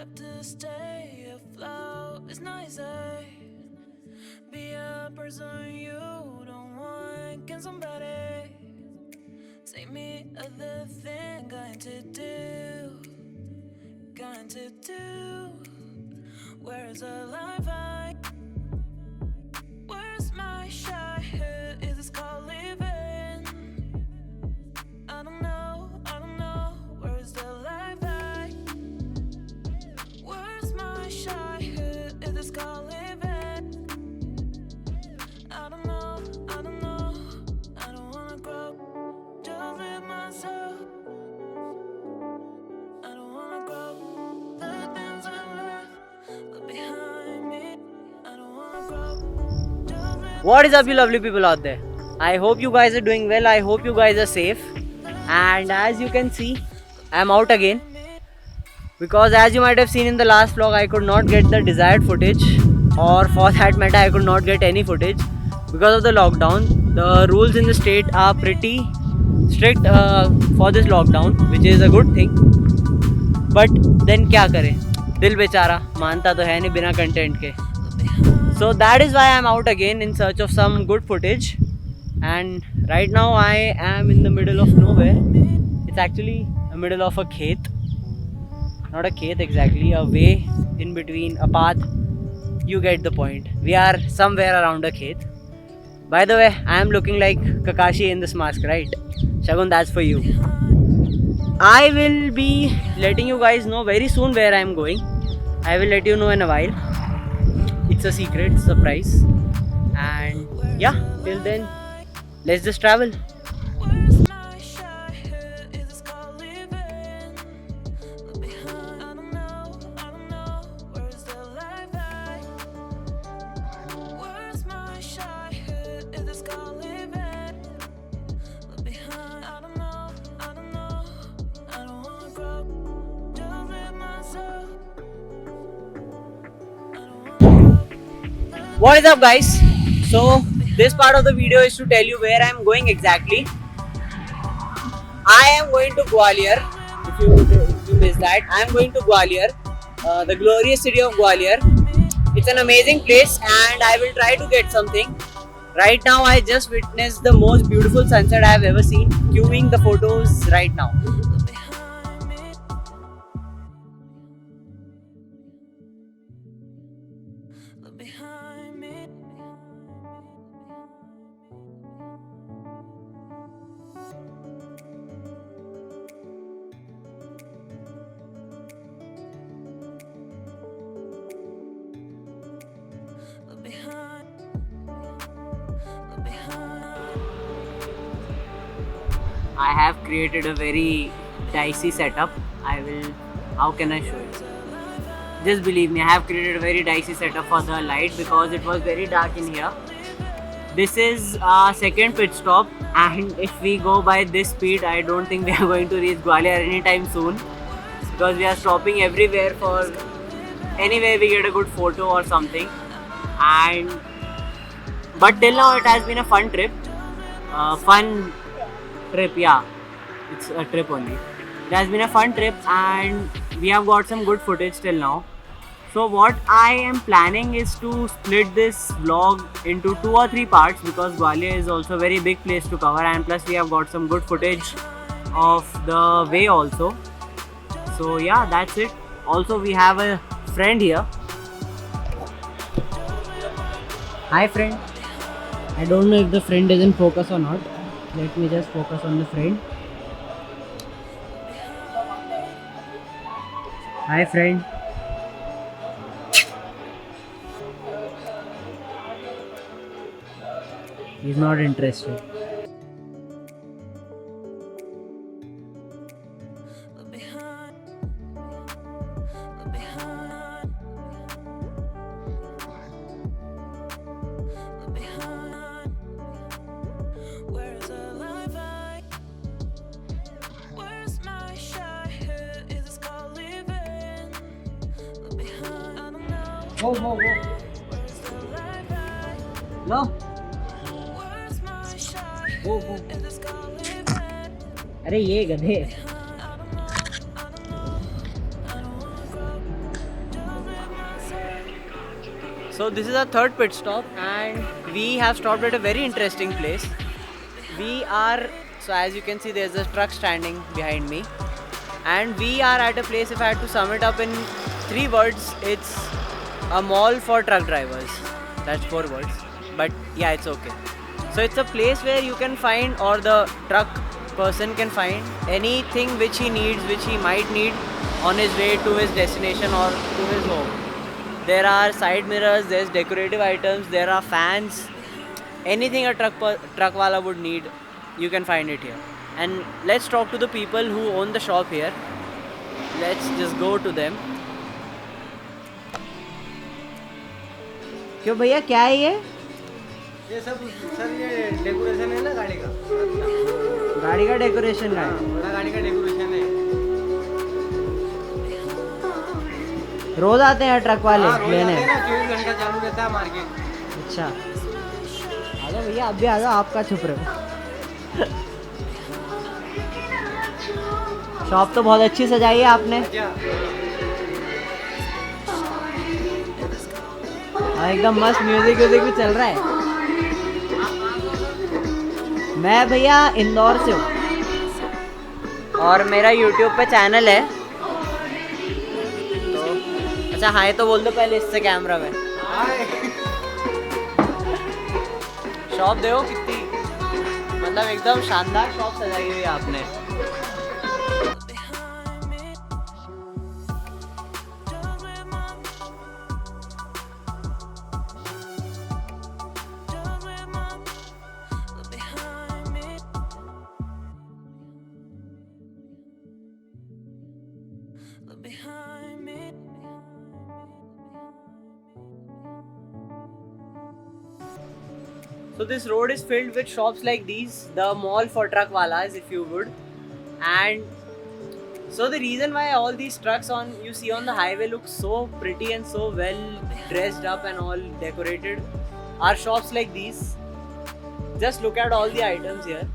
have to stay afloat. It's not easy. Be a person you don't want. Can somebody take me other thing? Going to do. Where's the life I? Where's my childhood? Is this called living? I don't know. Where's the life I? Where's my childhood? Is this called living? I don't know. I don't wanna grow. Just live myself. I don't wanna grow. The things I left behind me. I don't wanna grow. What is up, you lovely people out there? I hope you guys are doing well. I hope you guys are safe. And as you can see, I am out again. Because as you might have seen in the last vlog, I could not get the desired footage. Or for that matter, I could not get any footage. Because of the lockdown. The rules in the state are pretty strict for this lockdown. Which is a good thing. But then क्या करें? दिल बेचारा मानता तो है नहीं बिना content के. So that is why I am out again in search of some good footage. And right now I am in the middle of nowhere. It's actually the middle of a khet. Not a khet exactly, a way in between, a path. You get the point. We are somewhere around a khet. By the way, I am looking like Kakashi in this mask, right? Shagun, that's for you. I will be letting you guys know very soon where I am going. I will let you know in a while. It's a secret surprise. And yeah, till then, let's just travel. Where's my childhood? Is this called living? Look behind. I don't know. Where's the life I? Where's my childhood? Is this called living? Look behind. I don't know. I don't wanna grow. Just live myself. I don't wanna grow. What is up, guys? So this part of the video is to tell you where I am going exactly. I am going to Gwalior. If you missed that, I am going to Gwalior, the glorious city of Gwalior. It's an amazing place and I will try to get something. Right now I just witnessed the most beautiful sunset I have ever seen. Queuing the photos right now. Look behind me. Look behind me. Look behind. Look behind. I have created a very dicey setup. How can I show you? Just believe me, I have created a very dicey setup for the light because it was very dark in here. This is our second pit stop and if we go by this speed, I don't think we are going to reach Gwalior anytime soon. Because we are stopping everywhere for anywhere we get a good photo or something. But till now it has been a fun trip. Yeah, it's a trip only. It has been a fun trip and we have got some good footage till now. So what I am planning is to split this vlog into 2 or 3 parts because Gwalior is also a very big place to cover and plus we have got some good footage of the way also. So yeah, that's it. Also we have a friend here. Hi friend. I don't know if the friend is in focus or not. Let me just focus on the friend. Hi friend. He's not interested. Look behind. Look behind. Look behind. Where's the life I? Where's my childhood? Is this called living? Look behind. I don't know. Whoa. Where's the life I? No. Where's my childhood? Whoa. Is this called living? अरे ये गधे. I don't wanna grow. So this is our third pit stop, and we have stopped at a very interesting place. We are, so as you can see, there's a truck standing behind me, and we are at a place. If I had to sum it up in 3 words, it's a mall for truck drivers. That's 4 words, but yeah, it's okay. So it's a place where you can find, or the truck person can find, anything which he needs, which he might need on his way to his destination or to his home. There are side mirrors, there's decorative items, there are fans, anything a truck wala would need, you can find it here. And let's talk to the people who own the shop here. Let's just go to them. क्यों भैया, क्या है ये सब sir ये decoration है ना गाड़ी का। गाड़ी का डेकोरेशन का है? बड़ा गाड़ी का डेकोरेशन है। रोज आते हैं ट्रक वाले लेने? 24 घंटा चालू रहता है मार्केट। अच्छा, आ जाओ भैया, आप भी आ जाओ, आपका छुप रहे हो। शॉप तो बहुत अच्छी सजाई है आपने। हाँ, एकदम मस्त म्यूजिक भी चल रहा है। मैं भैया इंदौर से हूँ और मेरा यूट्यूब पे चैनल है। तो अच्छा, हाय तो बोल दो पहले इससे कैमरा में। शॉप देखो कितनी, मतलब एकदम शानदार शॉप सजाई हुई है आपने। Behind me. So this road is filled with shops like these, the mall for truck walas, if you would. And so the reason why all these trucks you see on the highway look so pretty and so well dressed up and all decorated are shops like these. Just look at all the items here.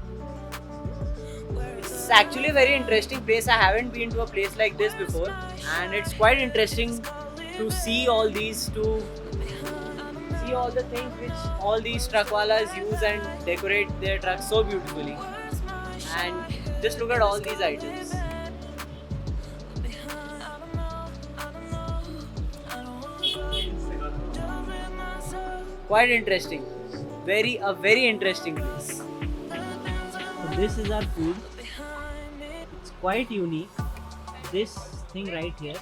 It's actually a very interesting place. I haven't been to a place like this before, and it's quite interesting to see all these, to see all the things which all these truckwalas use and decorate their trucks so beautifully. And just look at all these items. Quite interesting. A very interesting place. So this is our food. It's quite unique. This thing right here is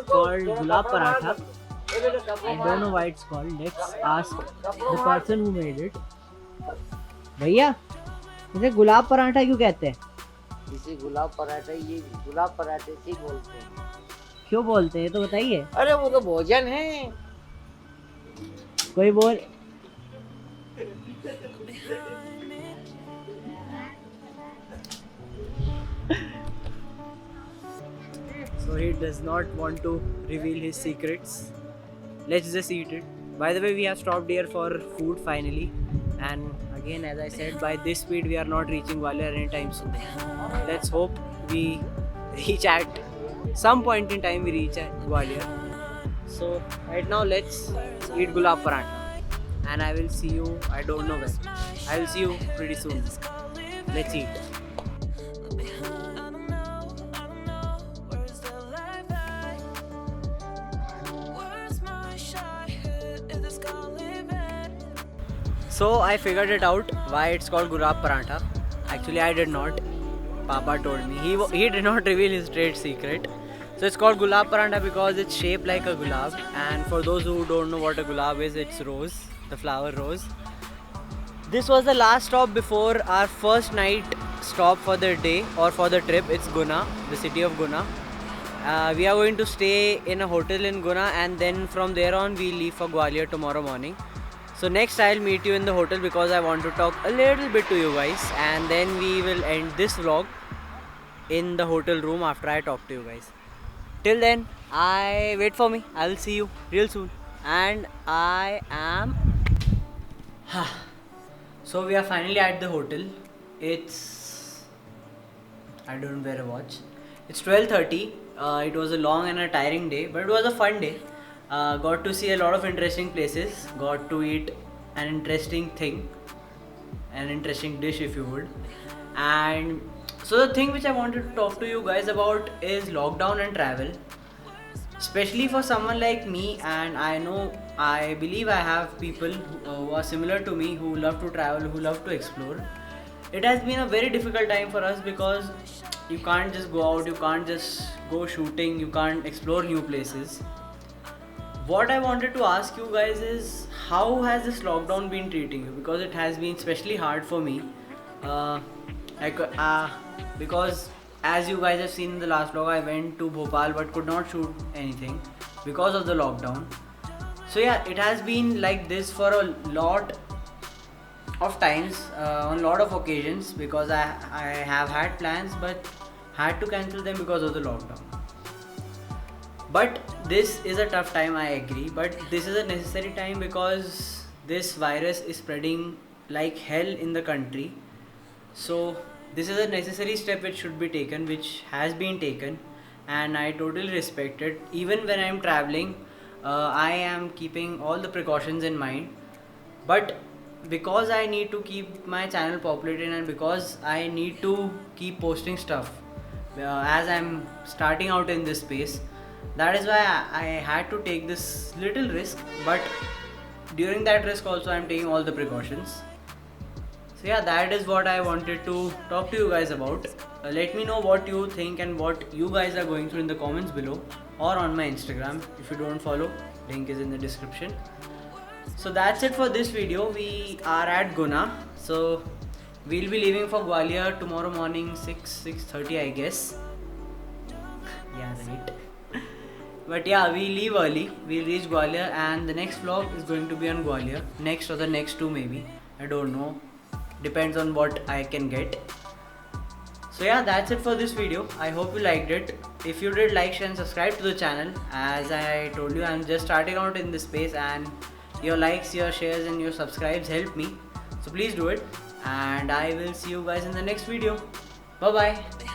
called gulab paratha. I don't know why it's called. Let's ask the person who made it. भैया, इसे गुलाब पराठा क्यों कहते हैं? इसे गुलाब पराठा, ये गुलाब पराठे से बोलते हैं। क्यों बोलते हैं तो बताइए। अरे वो तो भोजन है। कोई बोल। So he does not want to reveal his secrets. Let's just eat it. By the way, we have stopped here for food finally, and again, as I said, by this speed we are not reaching Gwalior anytime soon. Let's hope we reach at some point in time. We reach at Gwalior. So right now, let's eat gulab paratha, and I will see you. I don't know when. I will see you pretty soon. Let's eat. So I figured it out why it's called gulab paratha. Actually, I did not. Papa told me. He did not reveal his trade secret. So it's called gulab paratha because it's shaped like a gulab. And for those who don't know what a gulab is, it's rose, the flower rose. This was the last stop before our first night stop for the day or for the trip. It's Guna, the city of Guna. We are going to stay in a hotel in Guna, and then from there on we leave for Gwalior tomorrow morning. So next I'll meet you in the hotel because I want to talk a little bit to you guys, and then we will end this vlog in the hotel room after I talk to you guys. Till then, wait for me. I will see you real soon. And I am... So we are finally at the hotel. It's... I don't wear a watch. It's 12:30. It was a long and a tiring day, but it was a fun day. Got to see a lot of interesting places, got to eat an interesting thing, an interesting dish if you would. And so the thing which I wanted to talk to you guys about is lockdown and travel, especially for someone like me. And I believe I have people who are similar to me, who love to travel, who love to explore. It has been a very difficult time for us because you can't just go out, you can't just go shooting, you can't explore new places. What I wanted to ask you guys is, how has this lockdown been treating you? Because it has been especially hard for me. Uh, because as you guys have seen in the last vlog, I went to Bhopal but could not shoot anything because of the lockdown. So yeah, it has been like this for a lot of times, on a lot of occasions, because I have had plans but had to cancel them because of the lockdown. But this is a tough time, I agree, but this is a necessary time because this virus is spreading like hell in the country. So this is a necessary step which should be taken, which has been taken, and I totally respect it. Even when I am traveling, I am keeping all the precautions in mind. But because I need to keep my channel populated, and because I need to keep posting stuff, as I'm starting out in this space, that is why I had to take this little risk. But during that risk also, I'm taking all the precautions. So yeah, that is what I wanted to talk to you guys about. Let me know what you think and what you guys are going through in the comments below, or on my Instagram. If you don't follow, link is in the description. So that's it for this video. We are at Guna, so we'll be leaving for Gwalior tomorrow morning 6:30 I guess. Yeah, right. But yeah, we leave early. We'll reach Gwalior, and the next vlog is going to be on Gwalior. Next or the next two maybe. I don't know. Depends on what I can get. So yeah, that's it for this video. I hope you liked it. If you did, like, share and subscribe to the channel. As I told you, I'm just starting out in this space, and your likes, your shares and your subscribes help me. So please do it. And I will see you guys in the next video. Bye bye.